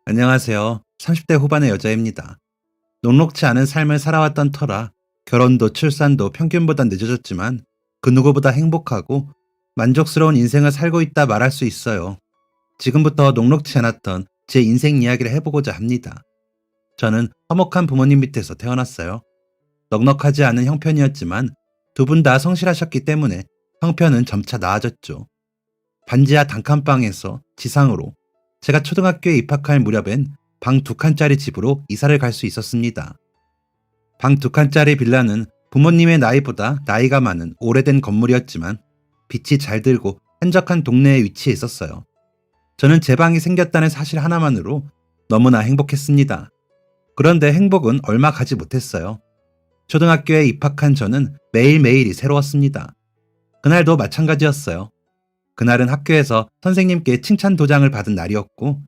안녕하세요. 30대 후반의 여자입니다. 녹록치 않은 삶을 살아왔던 터라 결혼도 출산도 평균보다 늦어졌지만 그 누구보다 행복하고 만족스러운 인생을 살고 있다 말할 수 있어요. 지금부터 녹록치 않았던 제 인생 이야기를 해보고자 합니다. 저는 화목한 부모님 밑에서 태어났어요. 넉넉하지 않은 형편이었지만 두 분 다 성실하셨기 때문에 형편은 점차 나아졌죠. 반지하 단칸방에서 지상으로 제가 초등학교에 입학할 무렵엔 방 2칸짜리 집으로 이사를 갈 수 있었습니다. 방 2칸짜리 빌라는 부모님의 나이보다 나이가 많은 오래된 건물이었지만 빛이 잘 들고 한적한 동네에 위치해 있었어요. 저는 제 방이 생겼다는 사실 하나만으로 너무나 행복했습니다. 그런데 행복은 얼마 가지 못했어요. 초등학교에 입학한 저는 매일매일이 새로웠습니다. 그날도 마찬가지였어요. 그날은 학교에서 선생님께 칭찬 도장을 받은 날이었고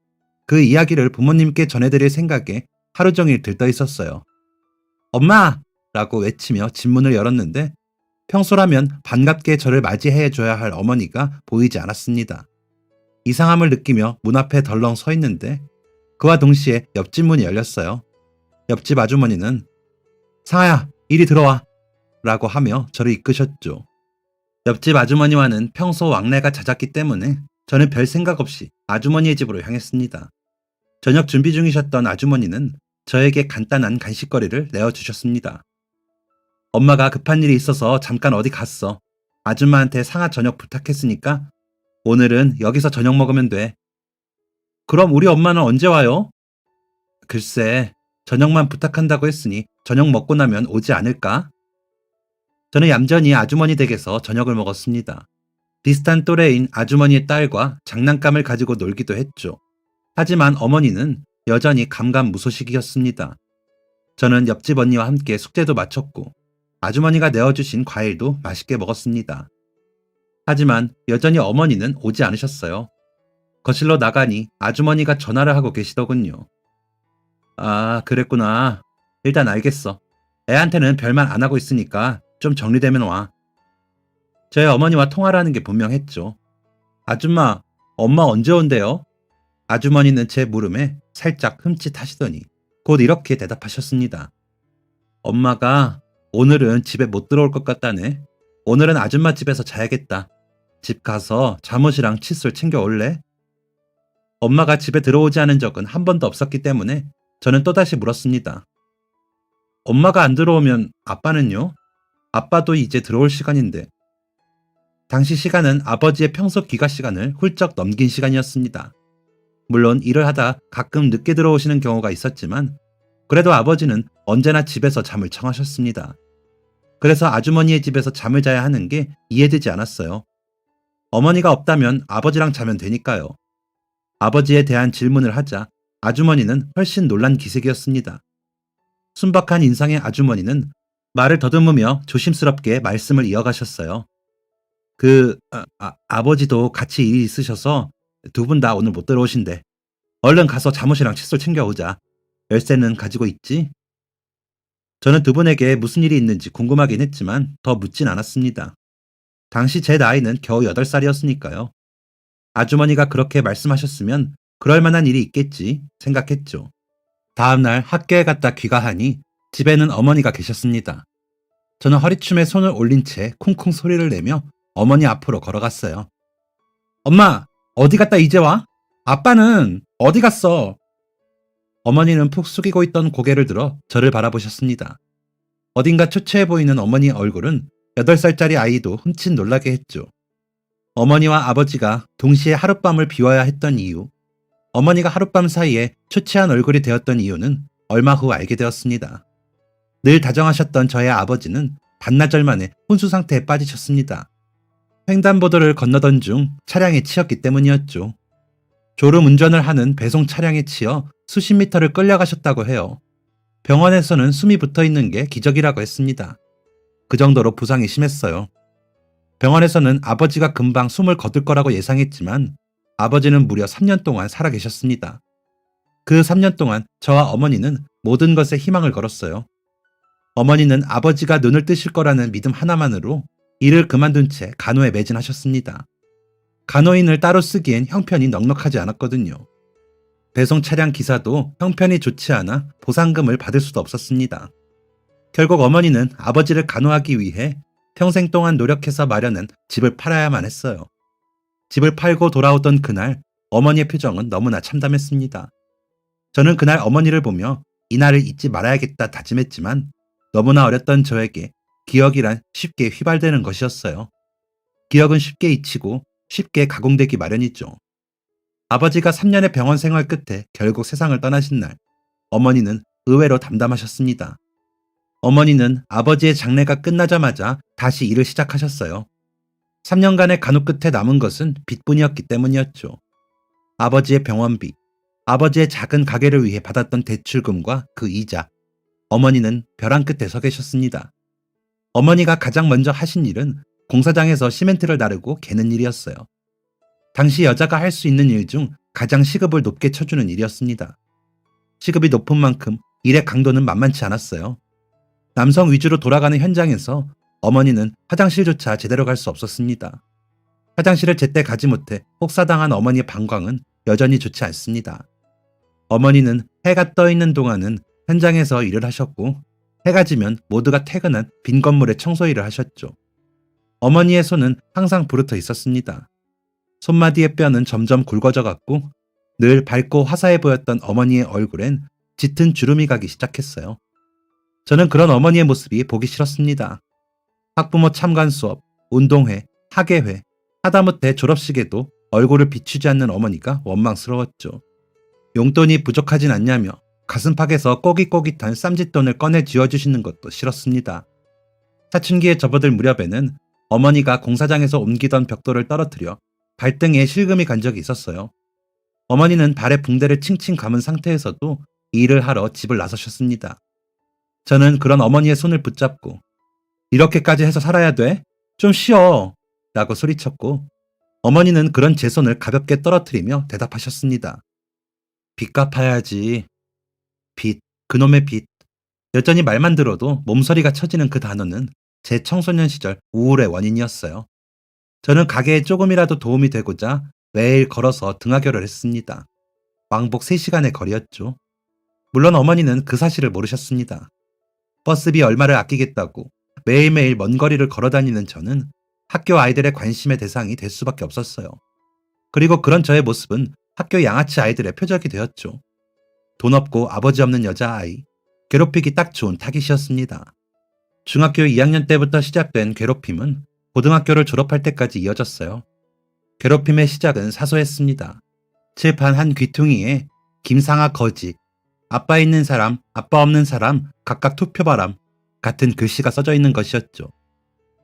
그 이야기를 부모님께 전해드릴 생각에 하루 종일 들떠 있었어요. 엄마! 라고 외치며 집문을 열었는데 평소라면 반갑게 저를 맞이해줘야 할 어머니가 보이지 않았습니다. 이상함을 느끼며 문 앞에 덜렁 서 있는데 그와 동시에 옆집 문이 열렸어요. 옆집 아주머니는 상아야, 이리 들어와! 라고 하며 저를 이끄셨죠. 옆집 아주머니와는 평소 왕래가 잦았기 때문에 저는 별 생각 없이 아주머니의 집으로 향했습니다. 저녁 준비 중이셨던 아주머니는 저에게 간단한 간식거리를 내어주셨습니다. 엄마가 급한 일이 있어서 잠깐 어디 갔어. 아줌마한테 상아 저녁 부탁했으니까 오늘은 여기서 저녁 먹으면 돼. 그럼 우리 엄마는 언제 와요? 글쎄, 저녁만 부탁한다고 했으니 저녁 먹고 나면 오지 않을까? 저는 얌전히 아주머니 댁에서 저녁을 먹었습니다. 비슷한 또래인 아주머니의 딸과 장난감을 가지고 놀기도 했죠. 하지만 어머니는 여전히 감감무소식이었습니다. 저는 옆집 언니와 함께 숙제도 마쳤고 아주머니가 내어주신 과일도 맛있게 먹었습니다. 하지만 여전히 어머니는 오지 않으셨어요. 거실로 나가니 아주머니가 전화를 하고 계시더군요. 아, 그랬구나. 일단 알겠어. 애한테는 별말 안 하고 있으니까 좀 정리되면 와. 저희 어머니와 통화를 하는 게 분명했죠. 아줌마, 엄마 언제 온대요? 아주머니는 제 물음에 살짝 흠칫하시더니 곧 이렇게 대답하셨습니다. 엄마가 오늘은 집에 못 들어올 것 같다네. 오늘은 아줌마 집에서 자야겠다. 집 가서 잠옷이랑 칫솔 챙겨올래? 엄마가 집에 들어오지 않은 적은 한 번도 없었기 때문에 저는 또다시 물었습니다. 엄마가 안 들어오면 아빠는요? 아빠도 이제 들어올 시간인데. 당시 시간은 아버지의 평소 귀가 시간을 훌쩍 넘긴 시간이었습니다. 물론 일을 하다 가끔 늦게 들어오시는 경우가 있었지만 그래도 아버지는 언제나 집에서 잠을 청하셨습니다. 그래서 아주머니의 집에서 잠을 자야 하는 게 이해되지 않았어요. 어머니가 없다면 아버지랑 자면 되니까요. 아버지에 대한 질문을 하자 아주머니는 훨씬 놀란 기색이었습니다. 순박한 인상의 아주머니는 말을 더듬으며 조심스럽게 말씀을 이어가셨어요. 아버지도 같이 일이 있으셔서 두 분 다 오늘 못 들어오신대. 얼른 가서 잠옷이랑 칫솔 챙겨오자. 열쇠는 가지고 있지? 저는 두 분에게 무슨 일이 있는지 궁금하긴 했지만 더 묻진 않았습니다. 당시 제 나이는 겨우 8살이었으니까요. 아주머니가 그렇게 말씀하셨으면 그럴 만한 일이 있겠지 생각했죠. 다음날 학교에 갔다 귀가하니 집에는 어머니가 계셨습니다. 저는 허리춤에 손을 올린 채 쿵쿵 소리를 내며 어머니 앞으로 걸어갔어요. 엄마, 어디 갔다 이제 와? 아빠는 어디 갔어? 어머니는 푹 숙이고 있던 고개를 들어 저를 바라보셨습니다. 어딘가 초췌해 보이는 어머니의 얼굴은 8살짜리 아이도 흠칫 놀라게 했죠. 어머니와 아버지가 동시에 하룻밤을 비워야 했던 이유, 어머니가 하룻밤 사이에 초췌한 얼굴이 되었던 이유는 얼마 후 알게 되었습니다. 늘 다정하셨던 저의 아버지는 반나절 만에 혼수 상태에 빠지셨습니다. 횡단보도를 건너던 중 차량에 치였기 때문이었죠. 졸음 운전을 하는 배송 차량에 치여 수십 미터를 끌려가셨다고 해요. 병원에서는 숨이 붙어 있는 게 기적이라고 했습니다. 그 정도로 부상이 심했어요. 병원에서는 아버지가 금방 숨을 거둘 거라고 예상했지만 아버지는 무려 3년 동안 살아계셨습니다. 그 3년 동안 저와 어머니는 모든 것에 희망을 걸었어요. 어머니는 아버지가 눈을 뜨실 거라는 믿음 하나만으로 일을 그만둔 채 간호에 매진하셨습니다. 간호인을 따로 쓰기엔 형편이 넉넉하지 않았거든요. 배송 차량 기사도 형편이 좋지 않아 보상금을 받을 수도 없었습니다. 결국 어머니는 아버지를 간호하기 위해 평생 동안 노력해서 마련한 집을 팔아야만 했어요. 집을 팔고 돌아오던 그날 어머니의 표정은 너무나 참담했습니다. 저는 그날 어머니를 보며 이날을 잊지 말아야겠다 다짐했지만 너무나 어렸던 저에게 기억이란 쉽게 휘발되는 것이었어요. 기억은 쉽게 잊히고 쉽게 가공되기 마련이죠. 아버지가 3년의 병원 생활 끝에 결국 세상을 떠나신 날, 어머니는 의외로 담담하셨습니다. 어머니는 아버지의 장례가 끝나자마자 다시 일을 시작하셨어요. 3년간의 간호 끝에 남은 것은 빚뿐이었기 때문이었죠. 아버지의 병원비, 아버지의 작은 가게를 위해 받았던 대출금과 그 이자, 어머니는 벼랑 끝에 서 계셨습니다. 어머니가 가장 먼저 하신 일은 공사장에서 시멘트를 나르고 개는 일이었어요. 당시 여자가 할 수 있는 일 중 가장 시급을 높게 쳐주는 일이었습니다. 시급이 높은 만큼 일의 강도는 만만치 않았어요. 남성 위주로 돌아가는 현장에서 어머니는 화장실조차 제대로 갈 수 없었습니다. 화장실을 제때 가지 못해 혹사당한 어머니의 방광은 여전히 좋지 않습니다. 어머니는 해가 떠 있는 동안은 현장에서 일을 하셨고 해가 지면 모두가 퇴근한 빈 건물의 청소 일을 하셨죠. 어머니의 손은 항상 부르터 있었습니다. 손마디의 뼈는 점점 굵어져 갔고 늘 밝고 화사해 보였던 어머니의 얼굴엔 짙은 주름이 가기 시작했어요. 저는 그런 어머니의 모습이 보기 싫었습니다. 학부모 참관 수업, 운동회, 학예회, 하다못해 졸업식에도 얼굴을 비추지 않는 어머니가 원망스러웠죠. 용돈이 부족하진 않냐며 가슴팍에서 꼬깃꼬깃한 쌈짓돈을 꺼내 쥐어주시는 것도 싫었습니다. 사춘기에 접어들 무렵에는 어머니가 공사장에서 옮기던 벽돌을 떨어뜨려 발등에 실금이 간 적이 있었어요. 어머니는 발에 붕대를 칭칭 감은 상태에서도 일을 하러 집을 나서셨습니다. 저는 그런 어머니의 손을 붙잡고 이렇게까지 해서 살아야 돼? 좀 쉬어! 라고 소리쳤고 어머니는 그런 제 손을 가볍게 떨어뜨리며 대답하셨습니다. 빚 갚아야지. 빚, 그놈의 빚. 여전히 말만 들어도 몸서리가 쳐지는 그 단어는 제 청소년 시절 우울의 원인이었어요. 저는 가게에 조금이라도 도움이 되고자 매일 걸어서 등하교를 했습니다. 왕복 3시간의 거리였죠. 물론 어머니는 그 사실을 모르셨습니다. 버스비 얼마를 아끼겠다고 매일매일 먼 거리를 걸어다니는 저는 학교 아이들의 관심의 대상이 될 수밖에 없었어요. 그리고 그런 저의 모습은 학교 양아치 아이들의 표적이 되었죠. 돈 없고 아버지 없는 여자아이, 괴롭히기 딱 좋은 타깃이었습니다. 중학교 2학년 때부터 시작된 괴롭힘은 고등학교를 졸업할 때까지 이어졌어요. 괴롭힘의 시작은 사소했습니다. 칠판 한 귀퉁이에 김상아 거지, 아빠 있는 사람, 아빠 없는 사람 각각 투표바람 같은 글씨가 써져 있는 것이었죠.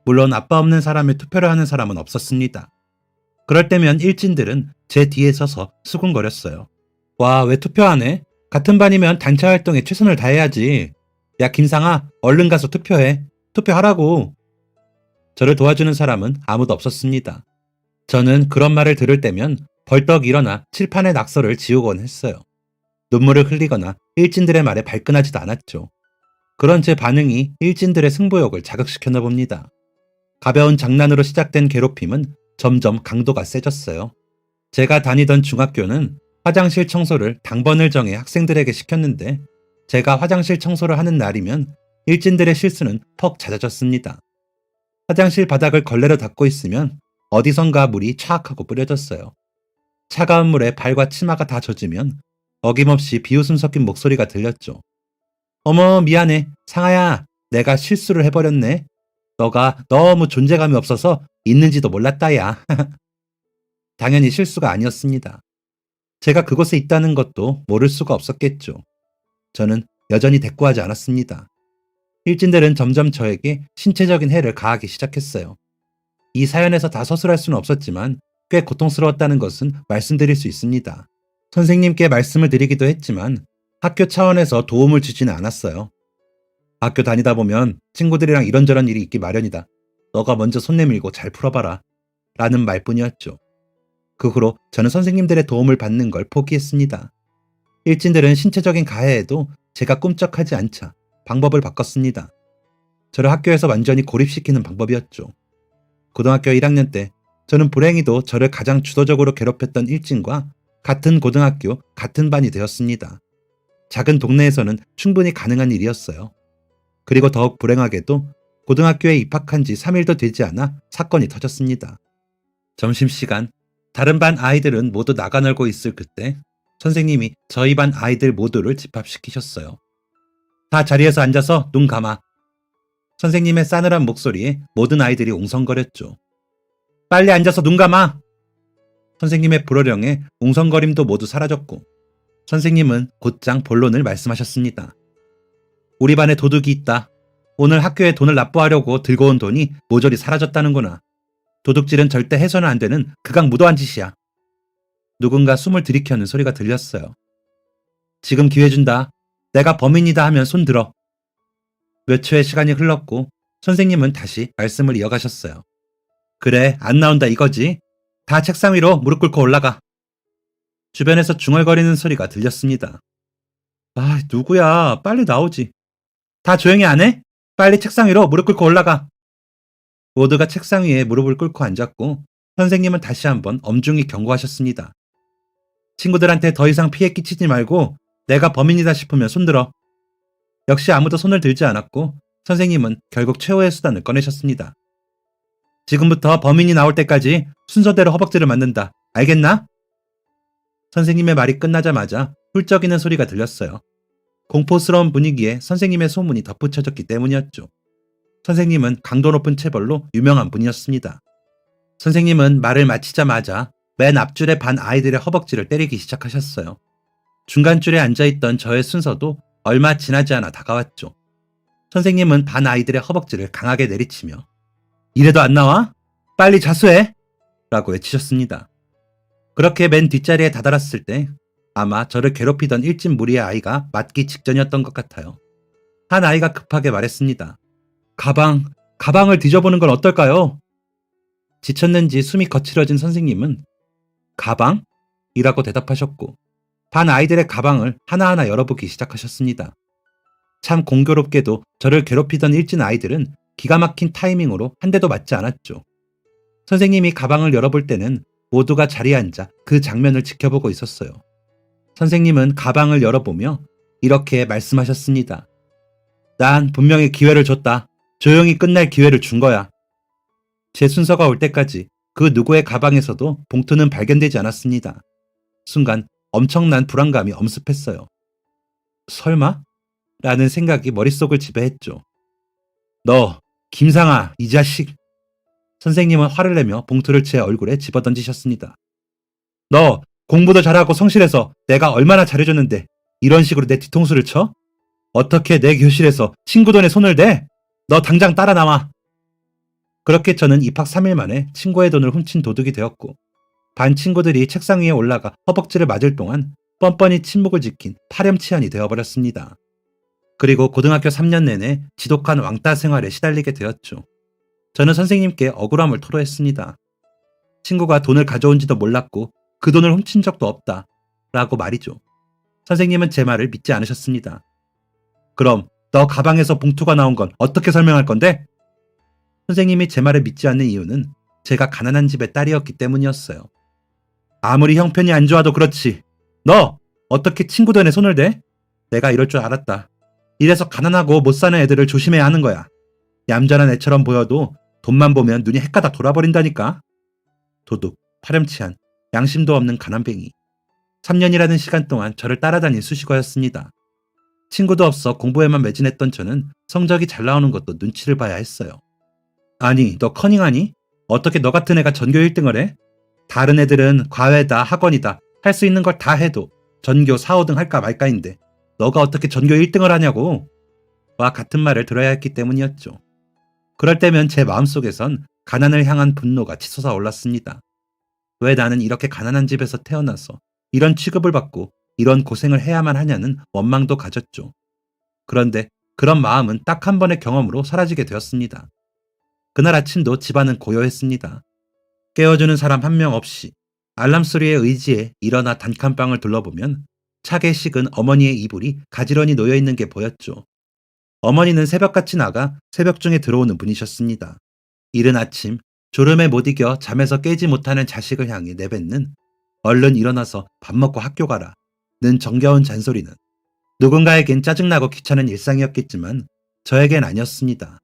물론 아빠 없는 사람에 투표를 하는 사람은 없었습니다. 그럴 때면 일진들은 제 뒤에 서서 수군거렸어요. 와, 왜 투표 안 해? 같은 반이면 단체 활동에 최선을 다해야지. 야, 김상아, 얼른 가서 투표해. 투표하라고. 저를 도와주는 사람은 아무도 없었습니다. 저는 그런 말을 들을 때면 벌떡 일어나 칠판의 낙서를 지우곤 했어요. 눈물을 흘리거나 일진들의 말에 발끈하지도 않았죠. 그런 제 반응이 일진들의 승부욕을 자극시켰나 봅니다. 가벼운 장난으로 시작된 괴롭힘은 점점 강도가 세졌어요. 제가 다니던 중학교는 화장실 청소를 당번을 정해 학생들에게 시켰는데 제가 화장실 청소를 하는 날이면 일진들의 실수는 퍽 잦아졌습니다. 화장실 바닥을 걸레로 닦고 있으면 어디선가 물이 촥하고 뿌려졌어요. 차가운 물에 발과 치마가 다 젖으면 어김없이 비웃음 섞인 목소리가 들렸죠. 어머, 미안해. 상아야, 내가 실수를 해버렸네. 너가 너무 존재감이 없어서 있는지도 몰랐다, 야. 당연히 실수가 아니었습니다. 제가 그곳에 있다는 것도 모를 수가 없었겠죠. 저는 여전히 대꾸하지 않았습니다. 일진들은 점점 저에게 신체적인 해를 가하기 시작했어요. 이 사연에서 다 서술할 수는 없었지만 꽤 고통스러웠다는 것은 말씀드릴 수 있습니다. 선생님께 말씀을 드리기도 했지만 학교 차원에서 도움을 주지는 않았어요. 학교 다니다 보면 친구들이랑 이런저런 일이 있기 마련이다. 너가 먼저 손 내밀고 잘 풀어봐라. 라는 말뿐이었죠. 그 후로 저는 선생님들의 도움을 받는 걸 포기했습니다. 일진들은 신체적인 가해에도 제가 꿈쩍하지 않자 방법을 바꿨습니다. 저를 학교에서 완전히 고립시키는 방법이었죠. 고등학교 1학년 때 저는 불행히도 저를 가장 주도적으로 괴롭혔던 일진과 같은 고등학교, 같은 반이 되었습니다. 작은 동네에서는 충분히 가능한 일이었어요. 그리고 더욱 불행하게도 고등학교에 입학한 지 3일도 되지 않아 사건이 터졌습니다. 점심시간, 다른 반 아이들은 모두 나가 놀고 있을 그때 선생님이 저희 반 아이들 모두를 집합시키셨어요. 다 자리에서 앉아서 눈 감아. 선생님의 싸늘한 목소리에 모든 아이들이 웅성거렸죠. 빨리 앉아서 눈 감아! 선생님의 불호령에 웅성거림도 모두 사라졌고 선생님은 곧장 본론을 말씀하셨습니다. 우리 반에 도둑이 있다. 오늘 학교에 돈을 납부하려고 들고 온 돈이 모조리 사라졌다는구나. 도둑질은 절대 해서는 안 되는 극악무도한 짓이야. 누군가 숨을 들이켜는 소리가 들렸어요. 지금 기회 준다. 내가 범인이다 하면 손 들어. 몇 초의 시간이 흘렀고 선생님은 다시 말씀을 이어가셨어요. 그래, 안 나온다 이거지. 다 책상 위로 무릎 꿇고 올라가. 주변에서 중얼거리는 소리가 들렸습니다. 아, 누구야? 빨리 나오지. 다 조용히 안 해? 빨리 책상 위로 무릎 꿇고 올라가. 모두가 책상 위에 무릎을 꿇고 앉았고 선생님은 다시 한번 엄중히 경고하셨습니다. 친구들한테 더 이상 피해 끼치지 말고 내가 범인이다 싶으면 손들어. 역시 아무도 손을 들지 않았고 선생님은 결국 최후의 수단을 꺼내셨습니다. 지금부터 범인이 나올 때까지 순서대로 허벅지를 맞는다. 알겠나? 선생님의 말이 끝나자마자 훌쩍이는 소리가 들렸어요. 공포스러운 분위기에 선생님의 소문이 덧붙여졌기 때문이었죠. 선생님은 강도 높은 체벌로 유명한 분이었습니다. 선생님은 말을 마치자마자 맨 앞줄의 반 아이들의 허벅지를 때리기 시작하셨어요. 중간줄에 앉아있던 저의 순서도 얼마 지나지 않아 다가왔죠. 선생님은 반 아이들의 허벅지를 강하게 내리치며 이래도 안 나와? 빨리 자수해! 라고 외치셨습니다. 그렇게 맨 뒷자리에 다다랐을 때 아마 저를 괴롭히던 일진 무리의 아이가 맞기 직전이었던 것 같아요. 한 아이가 급하게 말했습니다. 가방을 뒤져보는 건 어떨까요? 지쳤는지 숨이 거칠어진 선생님은 가방? 이라고 대답하셨고 반 아이들의 가방을 하나하나 열어보기 시작하셨습니다. 참 공교롭게도 저를 괴롭히던 일진 아이들은 기가 막힌 타이밍으로 한 대도 맞지 않았죠. 선생님이 가방을 열어볼 때는 모두가 자리에 앉아 그 장면을 지켜보고 있었어요. 선생님은 가방을 열어보며 이렇게 말씀하셨습니다. 난 분명히 기회를 줬다. 조용히 끝낼 기회를 준 거야. 제 순서가 올 때까지 그 누구의 가방에서도 봉투는 발견되지 않았습니다. 순간 엄청난 불안감이 엄습했어요. 설마? 라는 생각이 머릿속을 지배했죠. 너, 김상아, 이 자식. 선생님은 화를 내며 봉투를 제 얼굴에 집어던지셨습니다. 너 공부도 잘하고 성실해서 내가 얼마나 잘해줬는데 이런 식으로 내 뒤통수를 쳐? 어떻게 내 교실에서 친구 돈에 손을 대? 너 당장 따라 나와. 그렇게 저는 입학 3일 만에 친구의 돈을 훔친 도둑이 되었고 반 친구들이 책상 위에 올라가 허벅지를 맞을 동안 뻔뻔히 침묵을 지킨 파렴치한이 되어버렸습니다. 그리고 고등학교 3년 내내 지독한 왕따 생활에 시달리게 되었죠. 저는 선생님께 억울함을 토로했습니다. 친구가 돈을 가져온지도 몰랐고 그 돈을 훔친 적도 없다. 라고 말이죠. 선생님은 제 말을 믿지 않으셨습니다. 그럼 너 가방에서 봉투가 나온 건 어떻게 설명할 건데? 선생님이 제 말을 믿지 않는 이유는 제가 가난한 집의 딸이었기 때문이었어요. 아무리 형편이 안 좋아도 그렇지. 너 어떻게 친구 돈에 손을 대? 내가 이럴 줄 알았다. 이래서 가난하고 못 사는 애들을 조심해야 하는 거야. 얌전한 애처럼 보여도 돈만 보면 눈이 헷가닥 돌아버린다니까. 도둑, 파렴치한, 양심도 없는 가난뱅이. 3년이라는 시간 동안 저를 따라다닌 수식어였습니다. 친구도 없어 공부에만 매진했던 저는 성적이 잘 나오는 것도 눈치를 봐야 했어요. 아니, 너 커닝하니? 어떻게 너 같은 애가 전교 1등을 해? 다른 애들은 과외다, 학원이다, 할 수 있는 걸 다 해도 전교 4, 5등 할까 말까인데 너가 어떻게 전교 1등을 하냐고. 와 같은 말을 들어야 했기 때문이었죠. 그럴 때면 제 마음속에선 가난을 향한 분노가 치솟아 올랐습니다. 왜 나는 이렇게 가난한 집에서 태어나서 이런 취급을 받고 이런 고생을 해야만 하냐는 원망도 가졌죠. 그런데 그런 마음은 딱 한 번의 경험으로 사라지게 되었습니다. 그날 아침도 집안은 고요했습니다. 깨워주는 사람 한 명 없이 알람 소리에 의지해 일어나 단칸방을 둘러보면 차게 식은 어머니의 이불이 가지런히 놓여있는 게 보였죠. 어머니는 새벽같이 나가 새벽 중에 들어오는 분이셨습니다. 이른 아침 졸음에 못 이겨 잠에서 깨지 못하는 자식을 향해 내뱉는 얼른 일어나서 밥 먹고 학교 가라 는 정겨운 잔소리는 누군가에겐 짜증나고 귀찮은 일상이었겠지만 저에겐 아니었습니다.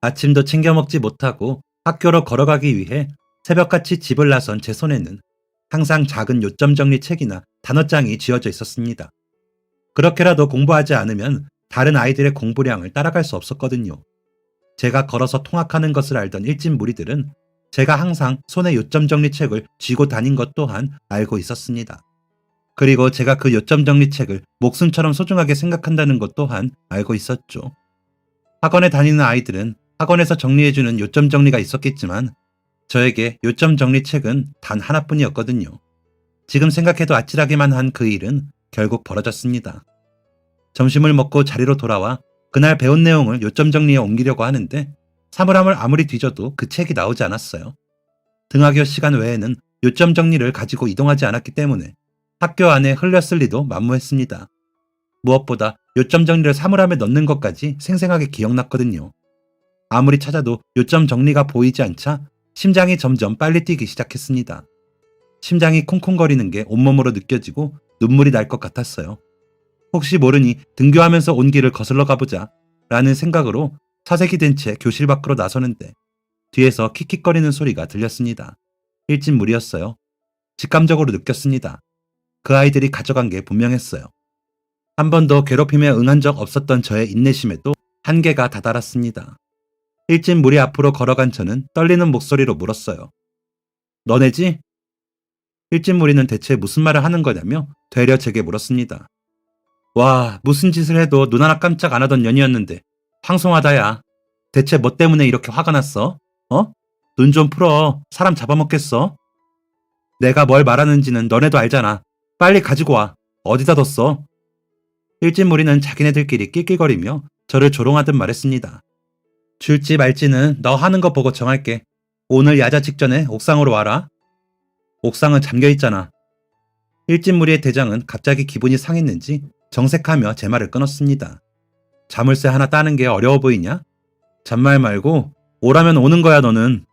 아침도 챙겨 먹지 못하고 학교로 걸어가기 위해 새벽같이 집을 나선 제 손에는 항상 작은 요점 정리 책이나 단어장이 쥐어져 있었습니다. 그렇게라도 공부하지 않으면 다른 아이들의 공부량을 따라갈 수 없었거든요. 제가 걸어서 통학하는 것을 알던 일진 무리들은 제가 항상 손에 요점 정리 책을 쥐고 다닌 것 또한 알고 있었습니다. 그리고 제가 그 요점 정리 책을 목숨처럼 소중하게 생각한다는 것 또한 알고 있었죠. 학원에 다니는 아이들은 학원에서 정리해주는 요점 정리가 있었겠지만 저에게 요점 정리 책은 단 하나뿐이었거든요. 지금 생각해도 아찔하기만 한 그 일은 결국 벌어졌습니다. 점심을 먹고 자리로 돌아와 그날 배운 내용을 요점 정리에 옮기려고 하는데 사물함을 아무리 뒤져도 그 책이 나오지 않았어요. 등하교 시간 외에는 요점 정리를 가지고 이동하지 않았기 때문에 학교 안에 흘렸을 리도 만무했습니다. 무엇보다 요점 정리를 사물함에 넣는 것까지 생생하게 기억났거든요. 아무리 찾아도 요점 정리가 보이지 않자 심장이 점점 빨리 뛰기 시작했습니다. 심장이 쿵쿵거리는 게 온몸으로 느껴지고 눈물이 날 것 같았어요. 혹시 모르니 등교하면서 온 길을 거슬러 가보자 라는 생각으로 사색이 된 채 교실 밖으로 나서는데 뒤에서 킥킥거리는 소리가 들렸습니다. 일진무리였어요. 직감적으로 느꼈습니다. 그 아이들이 가져간 게 분명했어요. 한 번도 괴롭힘에 응한 적 없었던 저의 인내심에도 한계가 다다랐습니다. 일진무리 앞으로 걸어간 저는 떨리는 목소리로 물었어요. 너네지? 일진무리는 대체 무슨 말을 하는 거냐며 되려 제게 물었습니다. 와, 무슨 짓을 해도 눈 하나 깜짝 안 하던 년이었는데 황송하다야. 대체 뭐 때문에 이렇게 화가 났어? 어? 눈 좀 풀어. 사람 잡아먹겠어? 내가 뭘 말하는지는 너네도 알잖아. 빨리 가지고 와. 어디다 뒀어? 일진무리는 자기네들끼리 낄낄거리며 저를 조롱하듯 말했습니다. 줄지 말지는 너 하는 거 보고 정할게. 오늘 야자 직전에 옥상으로 와라. 옥상은 잠겨있잖아. 일진무리의 대장은 갑자기 기분이 상했는지 정색하며 제 말을 끊었습니다. 자물쇠 하나 따는 게 어려워 보이냐? 잔말 말고 오라면 오는 거야 너는.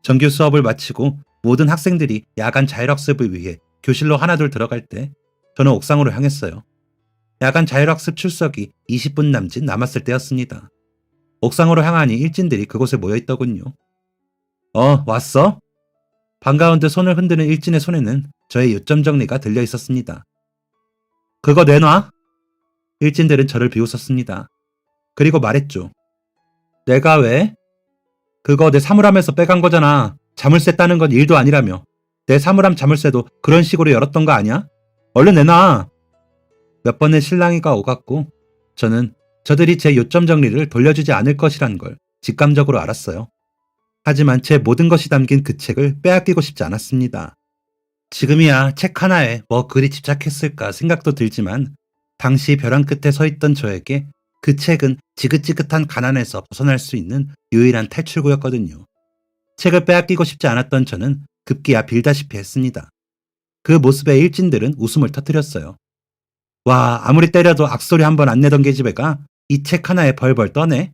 정규 수업을 마치고 모든 학생들이 야간 자율학습을 위해 교실로 하나둘 들어갈 때 저는 옥상으로 향했어요. 야간 자율학습 출석이 20분 남짓 남았을 때였습니다. 옥상으로 향하니 일진들이 그곳에 모여있더군요. 왔어? 반가운 듯 손을 흔드는 일진의 손에는 저의 요점 정리가 들려 있었습니다. 그거 내놔. 일진들은 저를 비웃었습니다. 그리고 말했죠. 내가 왜? 그거 내 사물함에서 빼간 거잖아. 자물쇠 따는 건 일도 아니라며. 내 사물함 자물쇠도 그런 식으로 열었던 거 아니야? 얼른 내놔. 몇 번의 실랑이가 오갔고 저는 저들이 제 요점 정리를 돌려주지 않을 것이란 걸 직감적으로 알았어요. 하지만 제 모든 것이 담긴 그 책을 빼앗기고 싶지 않았습니다. 지금이야 책 하나에 뭐 그리 집착했을까 생각도 들지만 당시 벼랑 끝에 서 있던 저에게 그 책은 지긋지긋한 가난에서 벗어날 수 있는 유일한 탈출구였거든요. 책을 빼앗기고 싶지 않았던 저는 급기야 빌다시피 했습니다. 그 모습에 일진들은 웃음을 터뜨렸어요. 와, 아무리 때려도 악소리 한 번 안 내던 계집애가 이 책 하나에 벌벌 떠네?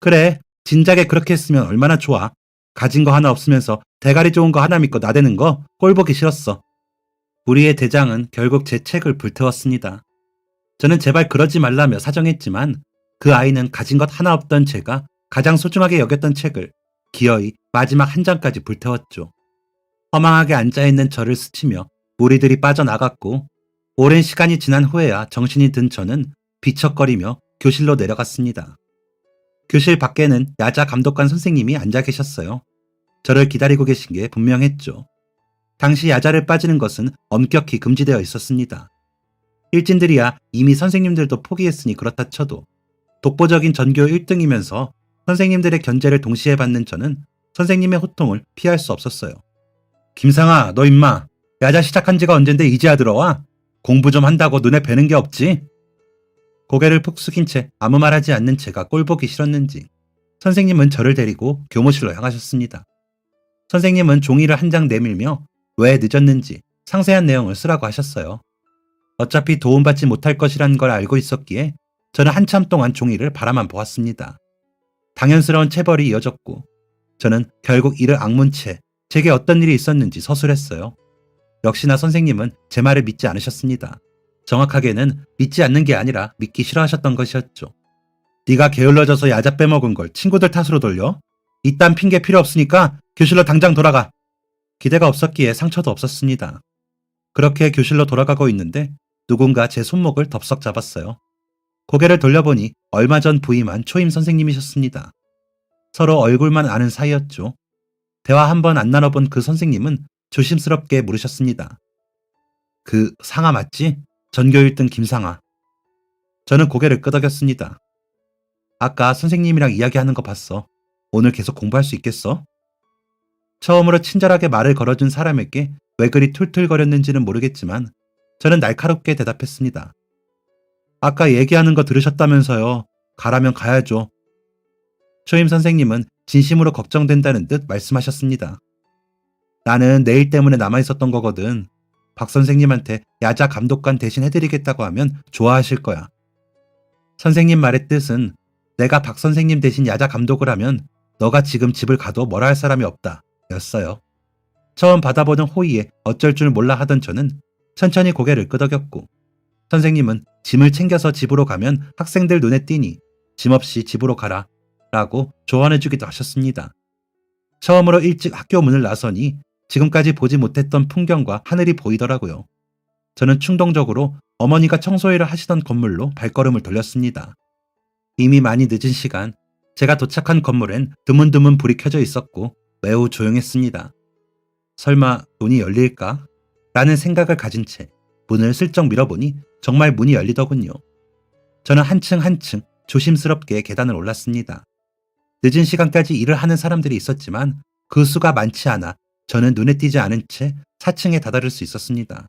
그래, 진작에 그렇게 했으면 얼마나 좋아. 가진 거 하나 없으면서 대가리 좋은 거 하나 믿고 나대는 거 꼴보기 싫었어. 우리의 대장은 결국 제 책을 불태웠습니다. 저는 제발 그러지 말라며 사정했지만 그 아이는 가진 것 하나 없던 제가 가장 소중하게 여겼던 책을 기어이 마지막 한 장까지 불태웠죠. 허망하게 앉아있는 저를 스치며 무리들이 빠져나갔고 오랜 시간이 지난 후에야 정신이 든 저는 비척거리며 교실로 내려갔습니다. 교실 밖에는 야자 감독관 선생님이 앉아 계셨어요. 저를 기다리고 계신 게 분명했죠. 당시 야자를 빠지는 것은 엄격히 금지되어 있었습니다. 일진들이야 이미 선생님들도 포기했으니 그렇다 쳐도 독보적인 전교 1등이면서 선생님들의 견제를 동시에 받는 저는 선생님의 호통을 피할 수 없었어요. 김상아, 너 임마 야자 시작한 지가 언젠데 이제야 들어와? 공부 좀 한다고 눈에 뵈는 게 없지? 고개를 푹 숙인 채 아무 말하지 않는 제가 꼴보기 싫었는지 선생님은 저를 데리고 교무실로 향하셨습니다. 선생님은 종이를 한 장 내밀며 왜 늦었는지 상세한 내용을 쓰라고 하셨어요. 어차피 도움받지 못할 것이란 걸 알고 있었기에 저는 한참 동안 종이를 바라만 보았습니다. 당연스러운 체벌이 이어졌고 저는 결국 이를 악문 채 제게 어떤 일이 있었는지 서술했어요. 역시나 선생님은 제 말을 믿지 않으셨습니다. 정확하게는 믿지 않는 게 아니라 믿기 싫어하셨던 것이었죠. 네가 게을러져서 야자 빼먹은 걸 친구들 탓으로 돌려? 이딴 핑계 필요 없으니까 교실로 당장 돌아가. 기대가 없었기에 상처도 없었습니다. 그렇게 교실로 돌아가고 있는데 누군가 제 손목을 덥석 잡았어요. 고개를 돌려보니 얼마 전 부임한 초임 선생님이셨습니다. 서로 얼굴만 아는 사이였죠. 대화 한 번 안 나눠본 그 선생님은 조심스럽게 물으셨습니다. 그 상아 맞지? 전교 1등 김상아. 저는 고개를 끄덕였습니다. 아까 선생님이랑 이야기하는 거 봤어. 오늘 계속 공부할 수 있겠어? 처음으로 친절하게 말을 걸어준 사람에게 왜 그리 툴툴거렸는지는 모르겠지만 저는 날카롭게 대답했습니다. 아까 얘기하는 거 들으셨다면서요. 가라면 가야죠. 초임 선생님은 진심으로 걱정된다는 듯 말씀하셨습니다. 나는 내일 때문에 남아있었던 거거든. 박 선생님한테 야자 감독관 대신 해드리겠다고 하면 좋아하실 거야. 선생님 말의 뜻은 내가 박 선생님 대신 야자 감독을 하면 너가 지금 집을 가도 뭐라 할 사람이 없다 였어요. 처음 받아보는 호의에 어쩔 줄 몰라 하던 저는 천천히 고개를 끄덕였고 선생님은 짐을 챙겨서 집으로 가면 학생들 눈에 띄니 짐 없이 집으로 가라 라고 조언해주기도 하셨습니다. 처음으로 일찍 학교 문을 나서니 지금까지 보지 못했던 풍경과 하늘이 보이더라고요. 저는 충동적으로 어머니가 청소일을 하시던 건물로 발걸음을 돌렸습니다. 이미 많이 늦은 시간, 제가 도착한 건물엔 드문드문 불이 켜져 있었고 매우 조용했습니다. 설마 문이 열릴까? 라는 생각을 가진 채 문을 슬쩍 밀어보니 정말 문이 열리더군요. 저는 한층 한층 조심스럽게 계단을 올랐습니다. 늦은 시간까지 일을 하는 사람들이 있었지만 그 수가 많지 않아 저는 눈에 띄지 않은 채 4층에 다다를 수 있었습니다.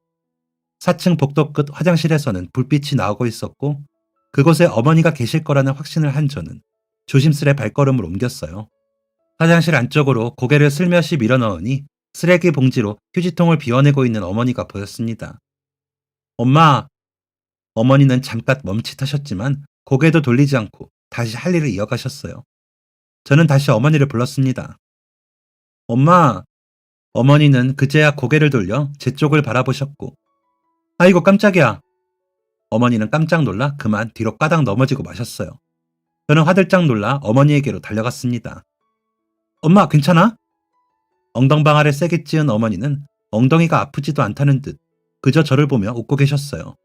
4층 복도 끝 화장실에서는 불빛이 나오고 있었고 그곳에 어머니가 계실 거라는 확신을 한 저는 조심스레 발걸음을 옮겼어요. 화장실 안쪽으로 고개를 슬며시 밀어넣으니 쓰레기 봉지로 휴지통을 비워내고 있는 어머니가 보였습니다. 엄마! 어머니는 잠깐 멈칫하셨지만 고개도 돌리지 않고 다시 할 일을 이어가셨어요. 저는 다시 어머니를 불렀습니다. 엄마! 어머니는 그제야 고개를 돌려 제 쪽을 바라보셨고 아이고 깜짝이야! 어머니는 깜짝 놀라 그만 뒤로 까닥 넘어지고 마셨어요. 저는 화들짝 놀라 어머니에게로 달려갔습니다. 엄마 괜찮아? 엉덩방아를 세게 찧은 어머니는 엉덩이가 아프지도 않다는 듯 그저 저를 보며 웃고 계셨어요.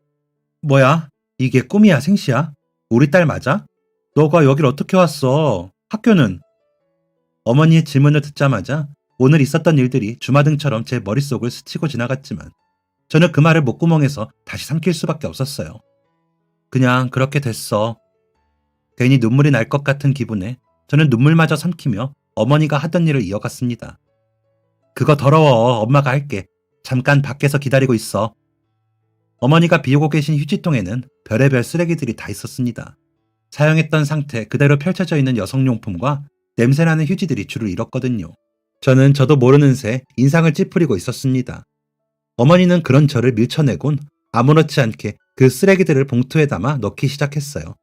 뭐야? 이게 꿈이야 생시야? 우리 딸 맞아? 너가 여길 어떻게 왔어? 학교는? 어머니의 질문을 듣자마자 오늘 있었던 일들이 주마등처럼 제 머릿속을 스치고 지나갔지만 저는 그 말을 목구멍에서 다시 삼킬 수밖에 없었어요. 그냥 그렇게 됐어. 괜히 눈물이 날 것 같은 기분에 저는 눈물마저 삼키며 어머니가 하던 일을 이어갔습니다. 그거 더러워. 엄마가 할게. 잠깐 밖에서 기다리고 있어. 어머니가 비우고 계신 휴지통에는 별의별 쓰레기들이 다 있었습니다. 사용했던 상태 그대로 펼쳐져 있는 여성용품과 냄새나는 휴지들이 줄을 이뤘거든요. 저는 저도 모르는 새 인상을 찌푸리고 있었습니다. 어머니는 그런 저를 밀쳐내곤 아무렇지 않게 그 쓰레기들을 봉투에 담아 넣기 시작했어요.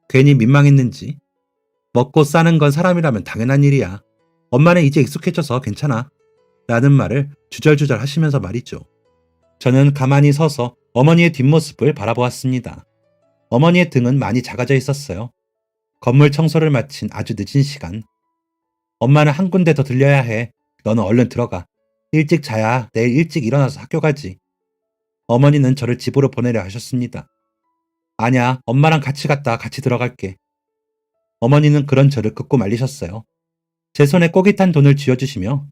괜히 민망했는지 먹고 싸는 건 사람이라면 당연한 일이야. 엄마는 이제 익숙해져서 괜찮아. 라는 말을 주절주절 하시면서 말이죠. 저는 가만히 서서 어머니의 뒷모습을 바라보았습니다. 어머니의 등은 많이 작아져 있었어요. 건물 청소를 마친 아주 늦은 시간. 엄마는 한 군데 더 들려야 해. 너는 얼른 들어가. 일찍 자야 내일 일찍 일어나서 학교 가지. 어머니는 저를 집으로 보내려 하셨습니다. 아냐, 엄마랑 같이 갔다 같이 들어갈게. 어머니는 그런 저를 긋고 말리셨어요. 제 손에 꼬깃 탄 돈을 쥐어주시며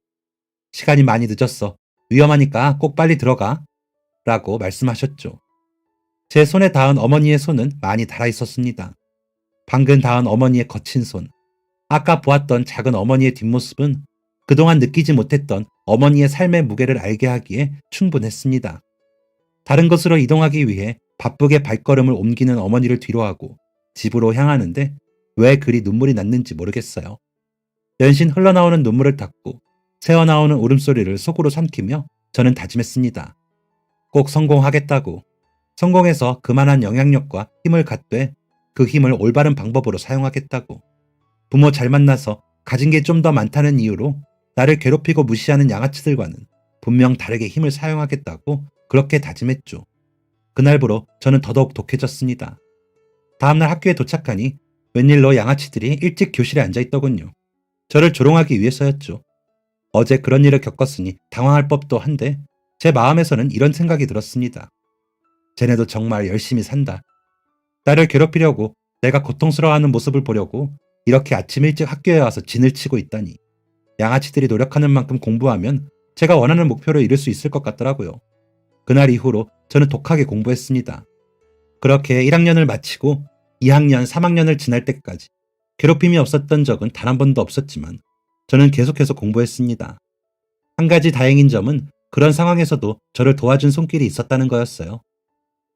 시간이 많이 늦었어. 위험하니까 꼭 빨리 들어가. 라고 말씀하셨죠. 제 손에 닿은 어머니의 손은 많이 달아 있었습니다. 방금 닿은 어머니의 거친 손. 아까 보았던 작은 어머니의 뒷모습은 그동안 느끼지 못했던 어머니의 삶의 무게를 알게 하기에 충분했습니다. 다른 곳으로 이동하기 위해 바쁘게 발걸음을 옮기는 어머니를 뒤로하고 집으로 향하는데 왜 그리 눈물이 났는지 모르겠어요. 연신 흘러나오는 눈물을 닦고 새어나오는 울음소리를 속으로 삼키며 저는 다짐했습니다. 꼭 성공하겠다고. 성공해서 그만한 영향력과 힘을 갖되 그 힘을 올바른 방법으로 사용하겠다고. 부모 잘 만나서 가진 게 좀 더 많다는 이유로 나를 괴롭히고 무시하는 양아치들과는 분명 다르게 힘을 사용하겠다고 그렇게 다짐했죠. 그날부로 저는 더더욱 독해졌습니다. 다음날 학교에 도착하니 웬일로 양아치들이 일찍 교실에 앉아있더군요. 저를 조롱하기 위해서였죠. 어제 그런 일을 겪었으니 당황할 법도 한데 제 마음에서는 이런 생각이 들었습니다. 쟤네도 정말 열심히 산다. 나를 괴롭히려고 내가 고통스러워하는 모습을 보려고 이렇게 아침 일찍 학교에 와서 진을 치고 있다니. 양아치들이 노력하는 만큼 공부하면 제가 원하는 목표를 이룰 수 있을 것 같더라고요. 그날 이후로 저는 독하게 공부했습니다. 그렇게 1학년을 마치고 2학년, 3학년을 지날 때까지 괴롭힘이 없었던 적은 단 한 번도 없었지만 저는 계속해서 공부했습니다. 한 가지 다행인 점은 그런 상황에서도 저를 도와준 손길이 있었다는 거였어요.